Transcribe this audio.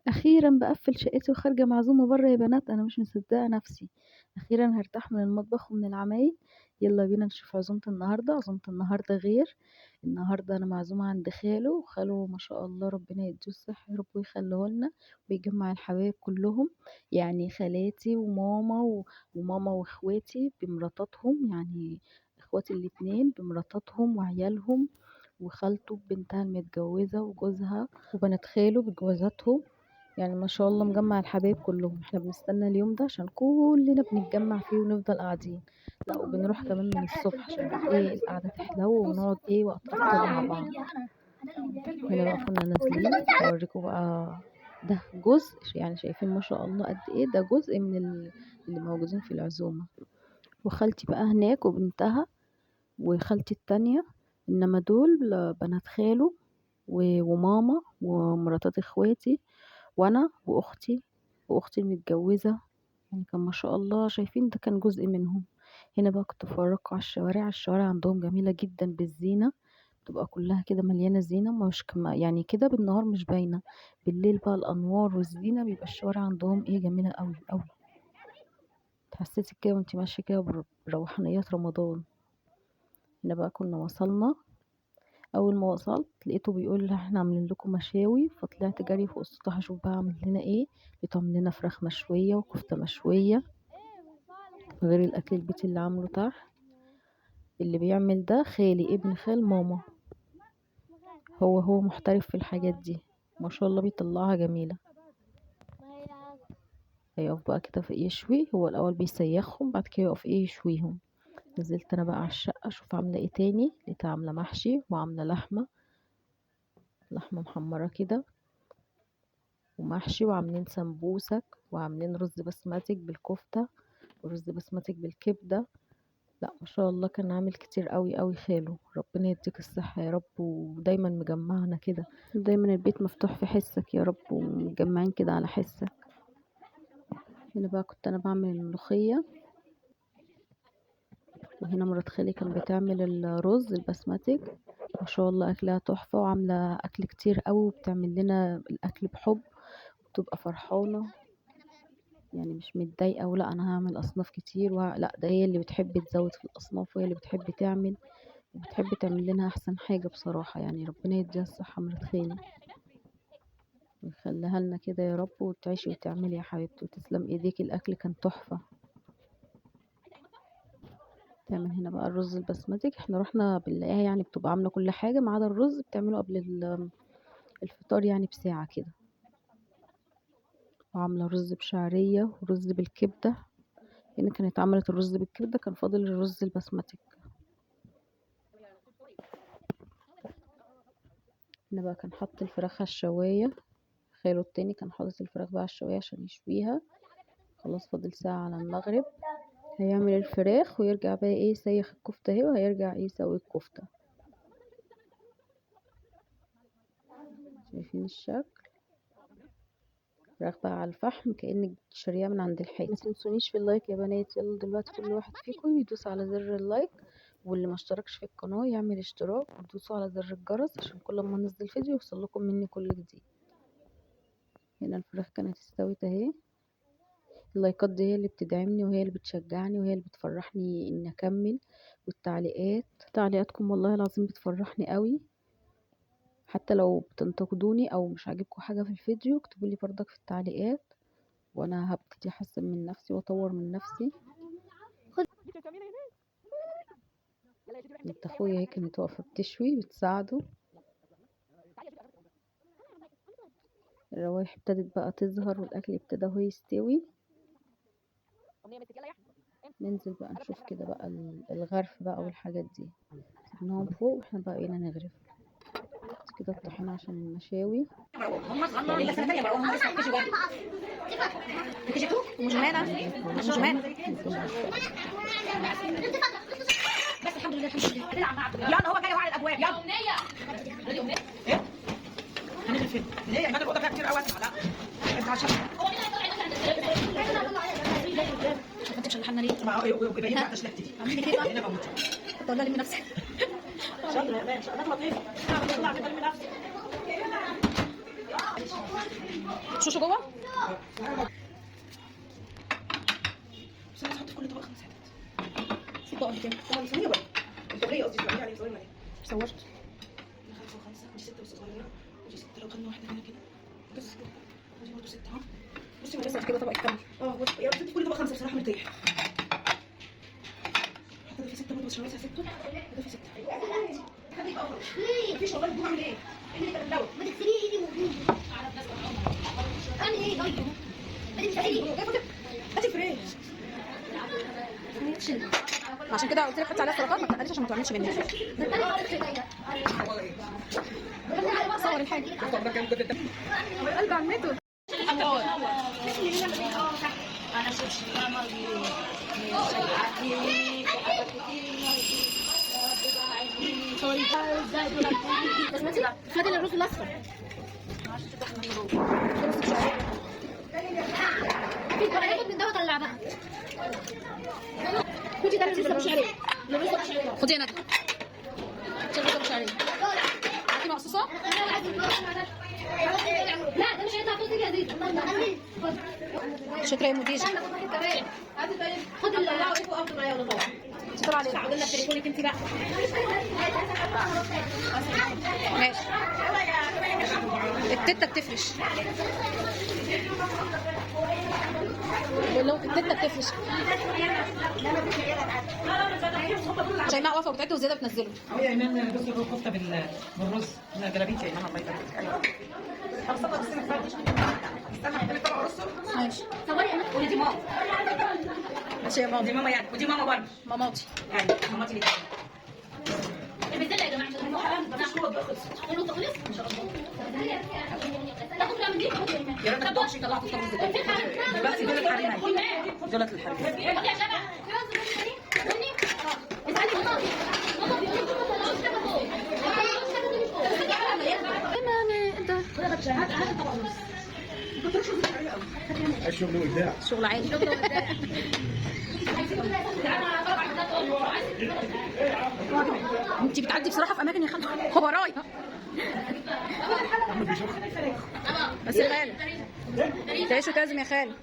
أخيرًا باقفّل شقتي وخارجة معزومة برّه يا بنات، أنا مش مصدقة نفسي، أخيرًا هارتاح من المطبخ ومن العمايل، يالّا بينا نشوف عزومة النهارده. عزومة النهارده غير، النهارده أنا معزومة عند خاله، وخاله ما شاء الله ربنا يدّيه الصحة يا رب ويخلّيه لنا، ويجمّع الحبايب كلّهم، يعني خالاتي وماما وماما واخواتي بمراتاتهم، يعني اخواتي الاتنين بمراتاتهم وعيالهم، وخالته ببنتها المتجوزة وجوزها، وبنات خاله بجوازاتهم، يعني ما شاء الله مجمع الحبايب كلهم. احنا بنستنى اليوم ده عشان كلنا بنتجمع فيه ونفضل قاعدين، لا وبنروح كمان من الصبح عشان ايه القعدة تحلو ونقعد ايه وقت اكتر مع بعض. هنا بقى كنا نازلين هوريكم بقى، ده جزء يعني شايفين ما شاء الله قد ايه، ده جزء من اللي موجودين في العزومة. وخالتي بقى هناك وبنتها وخالتي التانية، انما دول بنات خاله وماما ومراتات اخواتي وانا واختي المتجوزة، يعني كان ما شاء الله شايفين ده كان جزء منهم. هنا بقى كنت بفرجكم على الشوارع، الشوارع عندهم جميلة جدا بالزينة، بتبقى كلها كده مليانة زينة، مش كما يعني كده بالنهار مش باينة، بالليل بقى الأنوار والزينة بيبقى الشوارع عندهم ايه جميلة قوي قوي، تحسسك كده وانتي ماشية كده بروحانيات رمضان. هنا بقى كنا وصلنا، اول ما وصلت لقيته بيقول لي احنا عاملين لكم مشاوي، فطلعت جري فوق السطح اشوف بقى عامل لنا ايه، لقيته عامل لنا فراخ مشويه وكفته مشويه، غير الاكل البيتي اللي عامله تحت. اللي بيعمل ده خالي ابن خال ماما، هو محترف في الحاجات دي، ما شاء الله بيطلعها جميله. هيقف بقى كده في ايه يشوي، هو الاول بيسيخهم بعد كده يقف ايه يشويهم. نزلت انا بقى على الشقه اشوف عامله ايه تاني، لقيتها عامله محشي وعامله لحمه محمره كده ومحشي، وعاملين سمبوسك، وعاملين رز بسمتك بالكفتة ورز بسمتك بالكبدة. لا ما شاء الله كان عامل كتير قوي قوي خاله، ربنا يديك الصحة يا رب، ودايما مجمعنا كده، دايما البيت مفتوح في حسك يا رب، ومجمعين كده على حسك. هنا بقى كنت انا بعمل الملوخية، وهنا مرات خالي كان بتعمل الرز البسمتك، ما شاء الله اكلها تحفة، وعاملة اكل كتير قوي، وبتعمل لنا الاكل بحب، وبتبقى فرحانة، يعني مش متضايقة ولا أنا هعمل أصناف كتير لأ، ده هي اللي بتحب تزود في الأصناف، وهي اللي بتحب تعمل، وبتحب تعمل لنا أحسن حاجة بصراحة، يعني ربنا يديها الصحة مرات خالي ويخليها لنا كده يا رب، وتعيشي وتعملي يا حبيبتي وتسلم ايديك، الأكل كان تحفة. تعمل هنا بقى الرز البسمتي، احنا رحنا بنلاقيها يعني بتبقى عاملة كل حاجة ما عدا الرز، بتعمله قبل الفطار يعني بساعة كده، وعاملة رز بشعرية ورز بالكبدة. هنا كانت عملت الرز بالكبدة، كان فاضل الرز البسمتي. هنا بقى كان حط الفراخ على الشواية، خاله التاني كان حاطط الفراخ بقى على الشواية عشان يشويها، خلاص فاضل ساعة على المغرب هيعمل الفراخ ويرجع بقى ايه يسيخ الكفتة اهي، وهيرجع ايه يسوي الكفتة. شايفين الشكل، فراخ بقى على الفحم كأنك شاريها من عند الحاتي. ما تنسونيش في اللايك يا بنات، يلا دلوقتي كل واحد فيكم يدوس على زر اللايك، واللي ما اشتركش في القناة يعمل اشتراك، وتدوسوا على زر الجرس عشان كل ما انزل فيديو يوصل لكم مني كل جديد. هنا الفراخ كانت استوت اهي، اللايكات دي هي اللي بتدعمني وهي اللي بتشجعني وهي اللي بتفرحني اني اكمل، والتعليقات، تعليقاتكم والله العظيم بتفرحني قوي، حتى لو بتنتقدوني او مش عاجبكم حاجه في الفيديو اكتبوا لي برضك في التعليقات، وانا هبتدي احسن من نفسي واطور من نفسي. بنت اخويا هي كانت واقفه بتشوي بتساعده، الروايح ابتدت بقى تظهر والاكل ابتدى هو يستوي. ننزل بقى نشوف كده بقى الغرف بقى والحاجات دي، سيبناهم فوق واحنا بقى بقينا نغرف كده الطحينة عشان المشاوي. بس الحمد لله يلا هو جاي وعلى الابواب يلا هنغرف فين؟ ليه؟ ما الاوضه فيها كتير قوي لا انت عشان شوف انت مشلحنا ليه؟ ما هو يبقى ينفع تشلحتي انا بموت كنت اقول لها لمي نفسك شاطره يا باشا انا لطيفه طلع كده لمي نفسك شوشو جوه. بس انا هحط في كل طبق 5 حتت. في طبق كام؟ طبعا صينيه بقى. الدوريه قصدي صغيره يعني صغيره. صورت. 5 و5 ودي 6 بس صغيره ودي 6 لو خدنا واحده هنا كده. بس كده. ودي برضه 6 اهو. بصي بس كده طبق يكمل. بص يا رب في كل طبق 5 بصراحه مرتاح. حتى ده في 6 برضه بس عايزها 6 وده في 6. خليك افضل. مفيش والله الجمعه اعمل ايه؟ اللي كان الدواء ما تغسليه ايدي موجود. اعمل ايه طيب؟ هاتي فريش. عشان كده قلت لك حطي عليها سلطات ما تقليش عشان ما تعملش مني. صور الحاجه. قلب عمته. انا خد الرز الاصفر. في كويس من ده طلع بقى. خدي ده لسه مش عليه. لسه مش عليه. خدي انا ده. لسه مش عليه. هاتي مقصوصه. لا ده مش هيطلع فوق يا زيد. شكرا يا مدير. خد اللي طلعوا ايه فوق افضل يا ولا طبعا. شكرا عليك. عاوز لك تليفونك انت بقى. ماشي. التته بتفرش. لو التته بتفرش. شيماء واقفه وبتعد وزياده بتنزله. يا ايمان بصي الكفته بالرز لا جلابيتي يا ايمان الله يبارك فيك. ابسط بس ما تفرقش. استنى احط لك طبق رز. ماشي. صوري يا ايمان ودي ماما. ماشي يا ماما. دي ماما يعني ودي ماما برضه. ماماتي. يعني ماماتي اللي البدله يا جماعه عشان هو بيخلص. حلو تخلص ان شاء الله. تاخد من دي يا رب ما تدوقش طلعت الطبق ده. دلوقتي دول الحريم اهي. دولت الحريم. يا شباب الشغل وابداع. شغل عالي. انت بتعدي بصراحه في اماكن يا خالد خبراي. بس يا خالد تعيشوا كازم يا خالد.